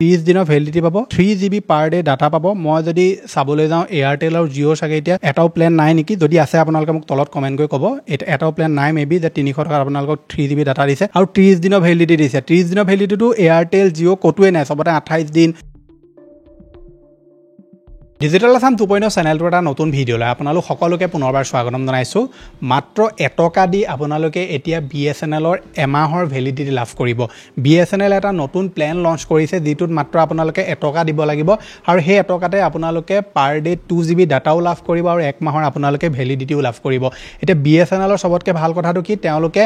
30 দিনৰ ভ্যালিডিটি পাব 3 GB per day data পাব মই যদি চাবলৈ যাওঁ এয়াৰটেল আৰু জিঅ চাগে এতিয়া এটাও প্ল্যান নাই নেকি যদি আছে আপোনালোকে মোক তলত কমেন্ট কৰি ক'ব এটাও প্ল্যান নাই মেবি যে 300 টকা আপোনালোকক 3 GB ডাটা দিছে আৰু 30 দিনৰ ভ্যালিডিটি দিছে 30 দিনৰ ভ্যালিডিটিটো এয়াৰটেল জিঅ কটোৱে নাই সবতে 28 দিন ডিজিটেল আসাম 2.0 চেনেলটো এটা নতুন ভিডিও লৈ আপোনালোক সকলোকে পুনৰবাৰ স্বাগতম জনাইছো মাত্ৰ এটকা দি আপোনালোকে এতিয়া BSNL ৰ এমাহৰ ভ্যালিডিটি লাভ কৰিব BSNL এটা নতুন প্ল্যান লঞ্চ কৰিছে যেটোত মাত্ৰ আপোনালোকে এটকা দিব লাগিব আৰু সেই এটকাতে আপোনালোকে পাৰ ডে 2 GB ডাটাও লাভ কৰিব আৰু এক মাহৰ আপোনালোকে ভ্যালিডিটিও লাভ কৰিব এতিয়া BSNL ৰ সবতকে ভাল কথাটো কি তেওঁলোকে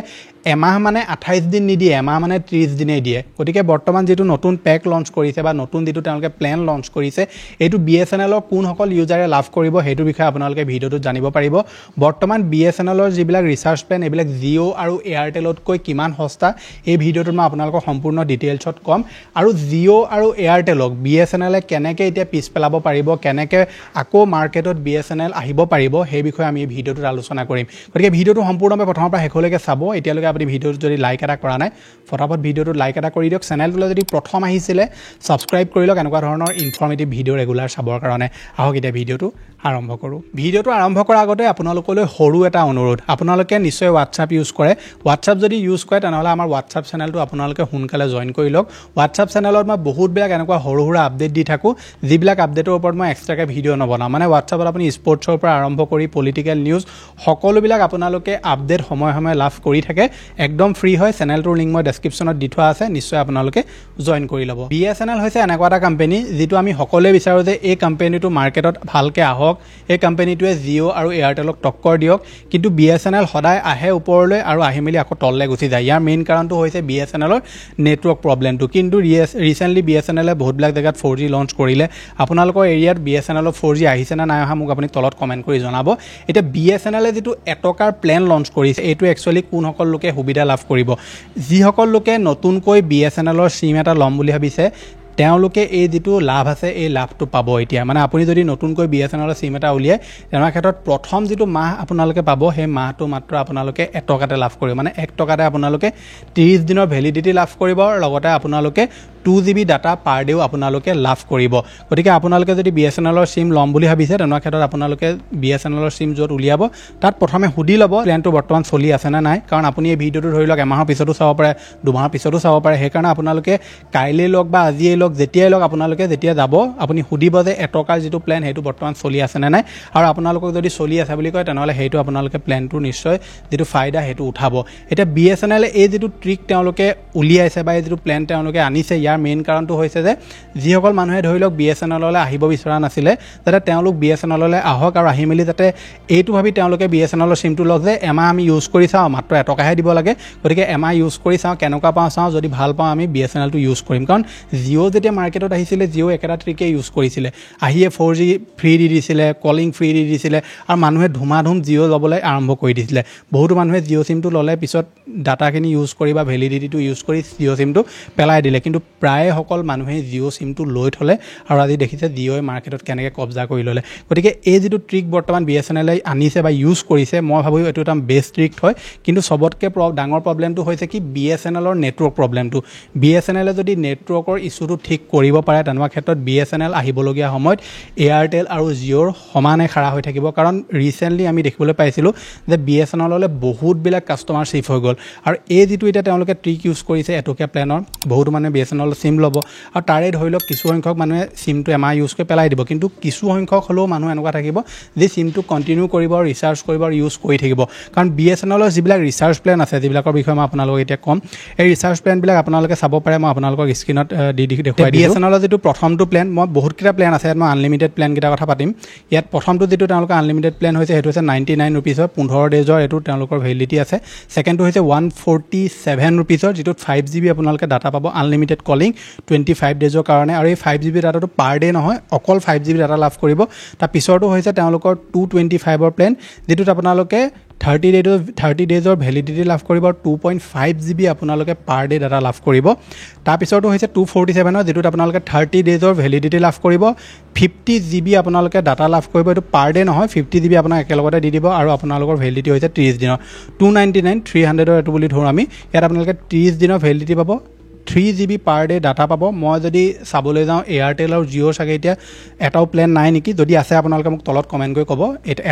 এমাহ মানে 28 দিন নিদিয়ে এমাহ মানে 30 দিনে দিয়ে গতিকে বৰ্তমান যেটো নতুন পেক লঞ্চ কৰিছে বা নতুন যেটো তেওঁলোকে প্ল্যান লঞ্চ কৰিছে এইটো BSNL ৰ কোন সকল ইউজাৰে লাভ কৰিব হেতু বিষয়ে আপোনালোকে ভিডিওটো জানিব পাৰিব বৰ্তমান BSNL ৰ যিবিলাক ৰিচাৰ্জ প্ল্যান এবিলাক জিঅ আৰু এয়াৰটেলত কৈ কিমান সস্তা এই ভিডিওটো মই আপোনালোকক সম্পূৰ্ণ ডিটেইলছত কম আৰু জিঅ আৰু এয়াৰটেলক BSNL এ কেনেকৈ এতিয়া পিছ পেলাব পাৰিব কেনেকৈ আকৌ মাৰ্কেটত BSNL আহিব পাৰিব সেই বিষয়ে আমি এই ভিডিওটোত আলোচনা কৰিম গতিকে ভিডিওটো সম্পূৰ্ণভাৱে প্ৰথমৰ পৰা শেষলৈকে চাব এতিয়ালৈকে আপুনি ভিডিওটো যদি লাইক এটা কৰা নাই ফটাফট ভিডিওটো লাইক এটা কৰি দিয়ক চেনেলটোলৈ যদি প্ৰথম আহিছিলে সাবস্ক্ৰাইব কৰি লওক এনেকুৱা ধৰণৰ ইনফৰমেটিভ ভিডিও ৰেগুলাৰ চাবৰ কাৰণে আহক এতিয়া ভিডিওটো আৰম্ভ কৰো ভিডিওটো আৰম্ভ কৰাৰ আগতে আপোনালোকলৈ সৰু এটা অনুৰোধ আপোনালোকে নিশ্চয় WhatsApp ইউজ কৰে WhatsApp যদি ইউজ কৰে তেনেহলে আমাৰ WhatsApp চেনেলটো আপোনালোকে সোনকালে জয়েন কৰি লওক WhatsApp চেনেলত মই বহুত বেলেগ এনেকুৱা সৰু সৰু আপডেট দি থাকো যিবিলাক আপডেটৰ ওপৰত মই এক্সট্ৰাকে ভিডিও নবনাও মানে WhatsAppত আপুনি স্পৰ্টছৰ পৰা আৰম্ভ কৰি পলিটিক্যাল নিউজ সকলোবিলাক আপোনালোকে আপডেট সময় সময় লাভ কৰি থাকে একদম ফ্ৰী হয় চেনেলটোৰ লিংক মই ডেসক্ৰিপচনত দি থোৱা আছে নিশ্চয় আপোনালোকে জয়েন কৰি ল'ব BSNL হৈছে এনেকুৱা এটা কোম্পানী যেটো আমি সকলোৱে বিচাৰো যে এই কোম্পানীটো মাৰ্কেটত ভালকে আহক এই কোম্পানীটোৱে জিঅ আৰু এয়াৰটেলক টক্কৰ দিয়ক কিন্তু BSNL সদায় আহে ওপৰলৈ আৰু আহি মেলি আকৌ তললে গুচি যায় ইয়াৰ মেইন কাৰণটো হৈছে BSNL ৰ নেটৱৰ্ক প্ৰবলেমটো কিন্তু ৰিসেন্টলি BSNL এ বহুত ব্লাক জাগাত 4G লঞ্চ কৰিলে আপোনালোকৰ এৰিয়াত BSNL ৰ 4G আহিছে না নাই অহা মোক আপুনি তলত কমেন্ট কৰি জনাব এটা BSNL এ যেটো এটকাৰ প্ল্যান লঞ্চ কৰিছে এটো একচুয়ালি কোন সকল লোকে সুবিধা লাভ কৰিব যি সকল লোকে নতুনকৈ BSNL ৰ সিম এটা লম বুলি ভাবিছে তেওঁলোকে এই যেটো লাভ আছে এই লাভটো পাব এতিয়া মানে আপুনি যদি নতুনকৈ BSNL ৰ সিম এটা উলিয়ায় তেনৰ ক্ষেত্ৰত প্ৰথম যেটো মাহ আপোনালোকে পাব সেই মাহটো মাত্ৰ আপোনালোকে এটকাতে লাভ কৰিব মানে 1 টকাতে আপোনালোকে 30 দিনৰ ভ্যালিডিটি লাভ কৰিব আৰু লগতে আপোনালোকে 2 GB ডাটা পাৰ ডেও আপোনালোকে লাভ কৰিব গতিকে আপোনালোকে যদি BSNL ৰ সিম লম বুলি ভাবিছে তেনৰ ক্ষেত্ৰত আপোনালোকে BSNL ৰ সিম যত উলিয়াব তাত প্ৰথমে হুদি লব প্ল্যানটো বৰ্তমান চলি আছে না নাই কাৰণ আপুনি এই ভিডিওটো ধৰি লওক এমাহৰ পিছতো চাব পাৰে দুমাহৰ পিছতো চাব পাৰে সেই কাৰণে আপোনালোকে কাইলে লওক বা আজিয়ে লওক যেতিয়াই লওক আপোনালোকে যেতিয়া যাব আপুনি হুদিব যে এটকাৰ যেটো প্ল্যান হেতু বৰ্তমান চলি আছে না নাই আৰু আপোনালোকক যদি চলি আছে বুলি কয় তেনেহলে হেতু আপোনালোকে প্ল্যানটো নিশ্চয় যেটো ফায়দা হেতু উঠাব এটা BSNL এই যেটো ট্ৰিক তেওঁলোকে উলিয়াইছে বা এই যেটো প্ল্যান তেওঁলোকে আনিছে ইয়াৰ মেইন কাৰণটো হৈছে যে যিসকল মানুহে ধৰি লওক BSNL লৈ আহিব বিচৰা নাছিলে যাতে তেওঁলোক BSNL লৈ আহক আৰু আহি মেলি যাতে এইটো ভাবি তেওঁলোকে BSNL ৰ সিমটো লগ যে এমাহ আমি ইউজ কৰি চাও মাত্ৰ এটকাহে দিব লাগে গতিকে এমাহ ইউজ কৰি চাও কেনেকুৱা পাও চাও যদি ভাল পাও আমি BSNL টো ইউজ কৰিম কাৰণ জিঅ যেতিয়া মাৰ্কেটত আহিছিলে জিঅ একেটা ট্ৰিকে ইউজ কৰিছিলে আহিয়ে 4G ফ্ৰী দি দিছিলে কলিং ফ্ৰী দি দিছিলে আৰু মানুহে ধুমাধুম জিঅ লবলৈ আৰম্ভ কৰি দিছিলে বহুত মানুহে জিঅ সিমটো ললে পিছত ডাটাখিনি ইউজ কৰি বা ভ্যালিডিটিটো ইউজ কৰি জিঅ সিমটো পেলাই দিলে কিন্তু প্ৰায় সকল মানুহে জিঅ সিমটো লৈ থলে আৰু আজি দেখিছে জিঅ মাৰ্কেটত কেনেকৈ কবজা কৰি ললে গতিকে এই যেটো ট্ৰিক বৰ্তমান BSNL আনিছে বা ইউজ কৰিছে মই ভাবো এটো এটা বেষ্ট ট্ৰিক হয় কিন্তু সবতকে ডাঙৰ প্ৰবলেমটো হৈছে কি BSNL ৰ নেটৱৰ্ক প্ৰবলেমটো BSNL যদি নেটৱৰ্কৰ ইস্যুটো ঠিক কৰিব পাৰে তেনবা ক্ষেত্ৰত BSNL আহিবলগীয়া সময়ত এয়াৰটেল আৰু জিঅ'ৰ সমানে খাৰা হৈ থাকিব কাৰণ ৰিসেন্টলি আমি দেখিবলৈ পাইছিলো যে BSNL লৈ বহুত বিলাক কাস্টমাৰ শিফট হৈ গল আৰু এই যেটো এটা তেওঁলোকে ট্ৰিক ইউজ কৰিছে এটকা প্ল্যানৰ বহুত মানে BSNL সিম লব আৰু তাৰে ধৰি লওক কিছু সংখ্যক মানুহে সিমটো এমাহ ইউজ কৰি পেলাই দিব কিন্তু কিছু সংখ্যক হলো মানুহ এনেকুৱা থাকিব যে সিমটো কন্টিনিউ কৰিব আৰু ৰিচাৰ্জ কৰিব আৰু ইউজ কৰি থাকিব কাৰণ BSNL ৰ যিবিলাক ৰিচাৰ্জ প্ল্যান আছে যিবিলাকৰ বিষয়ে মই আপোনালোকক এতিয়া কম এই ৰিচাৰ্জ প্ল্যান বিলাক আপোনালোকে চাব পাৰে মই আপোনালোকক স্ক্ৰিনত দি দেখুৱাই দিছো BSNL ৰ যেটো প্ৰথমটো প্ল্যান মই বহুত কিটা প্ল্যান আছে মই আনলিমিটেড প্ল্যান কিটা কথা পাতিম ইয়াত প্ৰথমটো যেটো তেওঁলোকৰ আনলিমিটেড প্ল্যান হৈছে হেতু হৈছে 99 रुपीसৰ 15 ডেজৰ এটো তেওঁলোকৰ ভ্যালিডিটি আছে সেকেন্ডটো হৈছে 147 रुपीसৰ যেটো 5 GB আপোনালোকে ডাটা পাব আনলিমিটেড কলিং 25 ডেজৰ কাৰণে আৰু এই 5 GB ডাটাটো পাৰ ডে নহয় অকল 5 GB ডাটা লাভ কৰিব তাৰ পিছৰটো হৈছে তেওঁলোকৰ 225 ৰ প্ল্যান যেটোত আপোনালোকে 30 days of validity লাভ কৰিব 2.5 GB আপোনালোকে পাৰ ডে ডাটা লাভ কৰিব তাৰ পিছৰটো হৈছে 247 যেটোত আপোনালোকে 30 days of validity লাভ কৰিব 50 GB আপোনালোকে ডাটা লাভ কৰিব এটো পাৰ ডে নহয় 50 GB আপোনাক একেলগতে দি দিব আৰু আপোনালোকৰ ভ্যালিডিটি হৈছে 30 দিনৰ 299 300 এটো বুলি ধৰ আমি ইয়াত আপোনালোকে 30 দিনৰ ভ্যালিডিটি পাব 3GB পাৰ ডে ডাটা পাব মই যদি চাবলৈ যাওঁ এয়াৰটেল আৰু জিঅ'ৰ চাগে এতিয়া এটাও প্লেন নাই নেকি যদি আছে আপোনালোকে মোক তলত কমেণ্ট কৰি ক'ব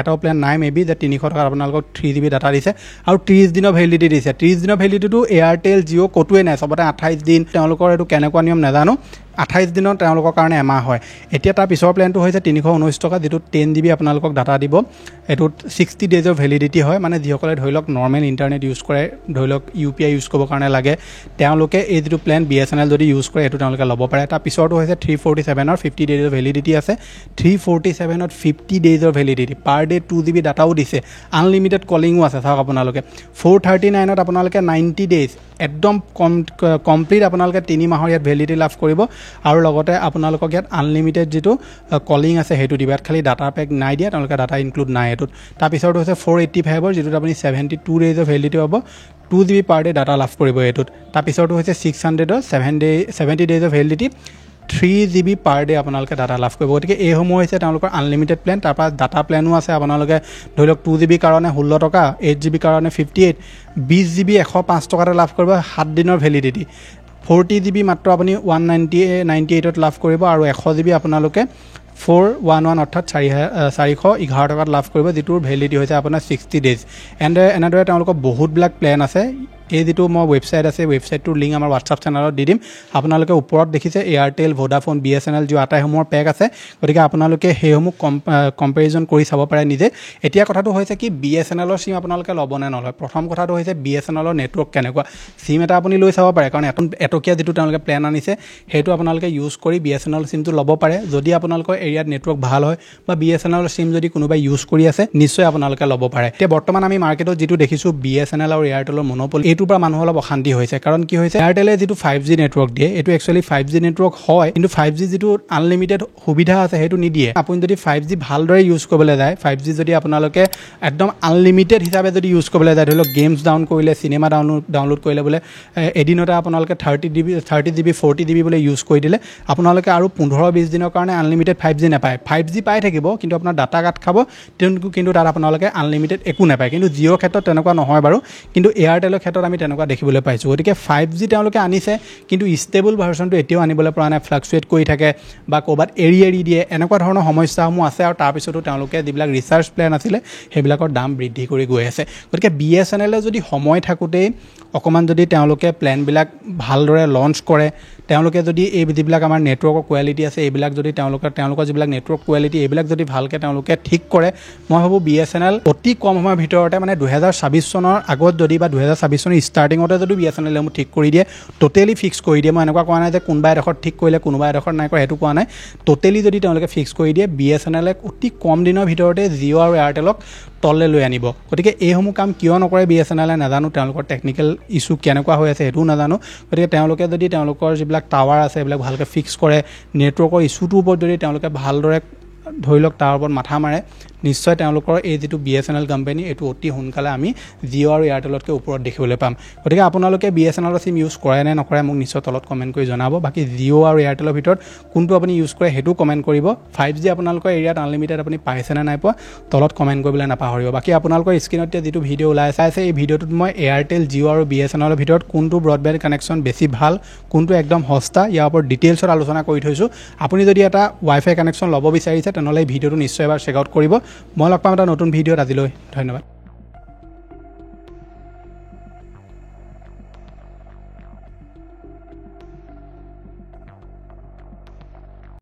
এটাও প্লেন নাই মেবি যে 300 টকাত আপোনালোকক 3GB ডাটা দিছে আৰু 30 দিনৰ ভেলিডিটি দিছে 30 দিনৰ ভেলিডিটিটো এয়াৰটেল জিঅ' ক'তোৱে নাই চবতে 28 দিন তেওঁলোকৰ এইটো কেনেকুৱা নিয়ম নাজানো 28 দিনত তেওঁলোকৰ কাৰণে এমাহ হয় এতিয়া তাৰ পিছৰ প্লেনটো হৈছে 319 টকা যেটো 10GB আপোনালোকক ডাটা দিব এটোত 60 ডেজৰ ভেলিডিটি হয় মানে যিসকলে ধৰি লওক নৰ্মেল ইণ্টাৰনেট ইউজ কৰে ধৰি লওক UPI ইউজ কৰিবৰ কাৰণে লাগে তেওঁলোকে এই যেটো প্লেন BSNL যদি ইউজ কৰে এটো তেওঁলোকে ল'ব পাৰে তাৰ পিছৰটো হৈছে 347 ৰ 50 ডেজৰ ভেলিডিটি আছে 347 ত 50 ডেজৰ ভেলিডিটি পাৰ ডে 2GB ডাটাও দিছে আনলিমিটেড কলিংও আছে চাওক আপোনালোকে 439 ত আপোনালোকে 90 ডেজ একদম কমপ্লিট আপোনালোকে 3 মাহৰ ইয়াত ভেলিডিটি লাভ কৰিব আৰু লগতে আপোনালোকক ইয়াত আনলিমিটেড যেটো কলিং আছে হেতু দিবাত খালি ডাটা পেক নাই দিয়া তেওঁলোকে ডাটা ইনক্লুড নাই এটোত তাৰ পিছৰটো হৈছে 485 ৰ যেটো আপুনি 72 ডেজৰ ভেলিডিটি পাব 2GB পাৰ ডে ডাটা লাভ কৰিব এটোত তাৰ পিছৰটো হৈছে 600 ৰ 70 ডেজৰ ভেলিডিটি 3GB পাৰ ডে আপোনালোকে ডাটা লাভ কৰিব গতিকে এই সমূহ হৈছে তেওঁলোকৰ আনলিমিটেড প্লেন তাৰ পৰা ডাটা প্লেনো আছে আপোনালোকে ধৰি লওক 2GB কাৰণে 16 টকা 8GB কাৰণে 58 20GB 105 টকাতে লাভ কৰিব 7 দিনৰ ভেলিডিটি 40GB মাত্ৰ আপুনি 198ত লাভ কৰিব আৰু 100GB আপোনালোকে 411 অৰ্থাৎ 411 টকাত লাভ কৰিব যেটোৰ ভেলিডিটি হৈছে আপোনাৰ 60 ডেজ এণ্ড এনেদৰে তেওঁলোকৰ বহুতবিলাক প্লেন আছে এই যেটো মই ৱেবছাইট আছে ৱেবছাইটটোৰ লিংক আমাৰ WhatsApp চেনেলত দি দিম আপোনালোকে ওপৰত দেখিছে এয়াৰটেল ভোডাফোন BSNL জিঅ' আটাইসমূহৰ পেক আছে গতিকে আপোনালোকে সেইসমূহ কম্পেৰিজন কৰি চাব পাৰে নিজে এতিয়া কথাটো হৈছে কি BSNLৰ সিম আপোনালোকে ল'ব নে নলয় প্ৰথম কথাটো হৈছে BSNLৰ নেটৱৰ্ক কেনেকুৱা সিম এটা আপুনি লৈ চাব পাৰে কাৰণ এটকীয়া যেটো তেওঁলোকে প্লেন আনিছে হেতু আপোনালোকে ইউজ কৰি BSNL সিমটো ল'ব পাৰে যদি আপোনালোকৰ এৰিয়াত নেটৱৰ্ক ভাল হয় বা BSNLৰ সিম যদি কোনোবাই ইউজ কৰি আছে নিশ্চয় আপোনালোকে ল'ব পাৰে এতিয়া বৰ্তমান আমি মাৰ্কেটত যেটো দেখিছো BSNL আৰু এয়াৰটেলৰ মনোপলি এটোৰ পৰা মানুহ অলপ অশান্তি হৈছে কাৰণ কি হৈছে এয়াৰটেলে যেটো 5G নেটৱৰ্ক দিয়ে এটো একচুয়ালি 5G নেটৱৰ্ক হয় কিন্তু 5G যেটো আনলিমিটেড সুবিধা আছে হেতু নিদিয়ে আপুনি যদি 5G ভালদৰে ইউজ কৰিবলৈ যায় 5G যদি আপোনালোকে একদম আনলিমিটেড হিচাপে যদি ইউজ কৰিবলৈ যায় ধৰি লওক গেমছ ডাউন কৰিলে সিনেমা ডাউনলোড কৰিলে বলে এদিনতে আপোনালোকে 30GB 40GB বলে ইউজ কৰি দিলে আপোনালোকে আৰু 15-20 দিনৰ কাৰণে আনলিমিটেড 5G নাপায় 5G পাই থাকিব কিন্তু আপোনাৰ ডাটা কাট খাব কিন্তু তাত আপোনালোকে আনলিমিটেড একো নাপায় কিন্তু জিঅ'ৰ ক্ষেত্ৰত তেনেকুৱা নহয় বাৰু কিন্তু এয়াৰটেলৰ ক্ষেত্ৰত আমি তেনেকুৱা দেখিবলৈ পাইছো গতিকে 5G তেওঁলোকে আনিছে কিন্তু ষ্টেবল ভাৰ্চনটো এতিয়াও আনিবলৈ পৰা নাই ফ্লাকচুৱেট কৰি থাকে বা ক'বাত এৰি দিয়ে এনেকুৱা ধৰণৰ সমস্যাসমূহ আছে আৰু তাৰ পিছতো তেওঁলোকে যিবিলাক ৰিচাৰ্জ প্লেন আছিল হেবিলাকৰ দাম বৃদ্ধি কৰি গৈ আছে গতিকে BSNL যদি সময় থাকোতেই অকমান যদি তেওঁলোকে প্লেনবিলাক ভালদৰে লঞ্চ কৰে তেওঁলোকে যদি এই যিবিলাক আমাৰ নেটৱৰ্কৰ কোৱালিটি আছে এইবিলাক যদি তেওঁলোকৰ যিবিলাক নেটৱৰ্ক কোৱালিটি এইবিলাক যদি ভালকে তেওঁলোকে ঠিক কৰে মই ভাবো BSNL অতি কম সময়ৰ ভিতৰতে মানে 2026 চনৰ আগত যদি বা 2026 চনৰ ষ্টাৰ্টিংতে যদি BSNL সমূহ ঠিক কৰি দিয়ে টোটেলি ফিক্স কৰি দিয়ে মই এনেকুৱা কোৱা নাই যে কোনবা এডখৰ ঠিক কৰিলে কোনবা এডখৰ নাই কৰা হেতু কোৱা নাই টোটেলি যদি তেওঁলোকে ফিক্স কৰি দিয়ে BSNL অতি কম দিনৰ ভিতৰতে জিঅ' আৰু এয়াৰটেলক তললে লৈ আনিব গতিকে এই সমূহ কাম কিয় নকৰে BSNL নাজানো তেওঁলোকৰ টেকনিক্যাল ইস্যু কেনেকুৱা হৈ আছে হেতু নাজানো গতিকে তেওঁলোকে যদি তেওঁলোকৰ যিবিলাক টাৱাৰ আছে এইবিলাক ভালকে ফিক্স কৰে নেটৱৰ্কৰ ইস্যুটোৰ ওপৰত যদি তেওঁলোকে ভালদৰে ধৰি লওক তাৰ ওপৰত মাথা মাৰে নিশ্চয় তেওঁলোকৰ এই যেটো BSNL কোম্পানী এটো অতি সোনকালে আমি জিঅ' আৰু এয়াৰটেলতকৈ ওপৰত দেখিবলৈ পাম গতিকে আপোনালোকে BSNL সিম ইউজ কৰে নে নকৰে মোক নিশ্চয় তলত কমেন্ট কৰি জনাব বাকি জিঅ' আৰু এয়াৰটেলৰ ভিতৰত কোনটো আপুনি ইউজ কৰে হেতু কমেন্ট কৰিব 5G আপোনালোকৰ এৰিয়াত আনলিমিটেড আপুনি পাইছে নে নাই পোৱা তলত কমেন্ট কৰিবলৈ নাপাহৰিব বাকি আপোনালোকৰ স্ক্ৰিনত যেটো ভিডিঅ' ওলাই আছে এই ভিডিঅ'টোত মই এয়াৰটেল জিঅ' আৰু BSNLৰ ভিতৰত কোনটো ব্ৰডবেণ্ড কানেকচন বেছি ভাল কোনটো একদম সস্তা ইয়াৰ ওপৰত ডিটেইলছত আলোচনা কৰি থৈছো আপুনি যদি এটা ৱাইফাই কানেকচন ল'ব বিচাৰিছে তেনেহলে এই ভিডিঅ'টো নিশ্চয় এবাৰ চেক আউট কৰিব মই লগ পাম এটা নতুন ভিডিঅ'ত আজিলৈ ধন্যবাদ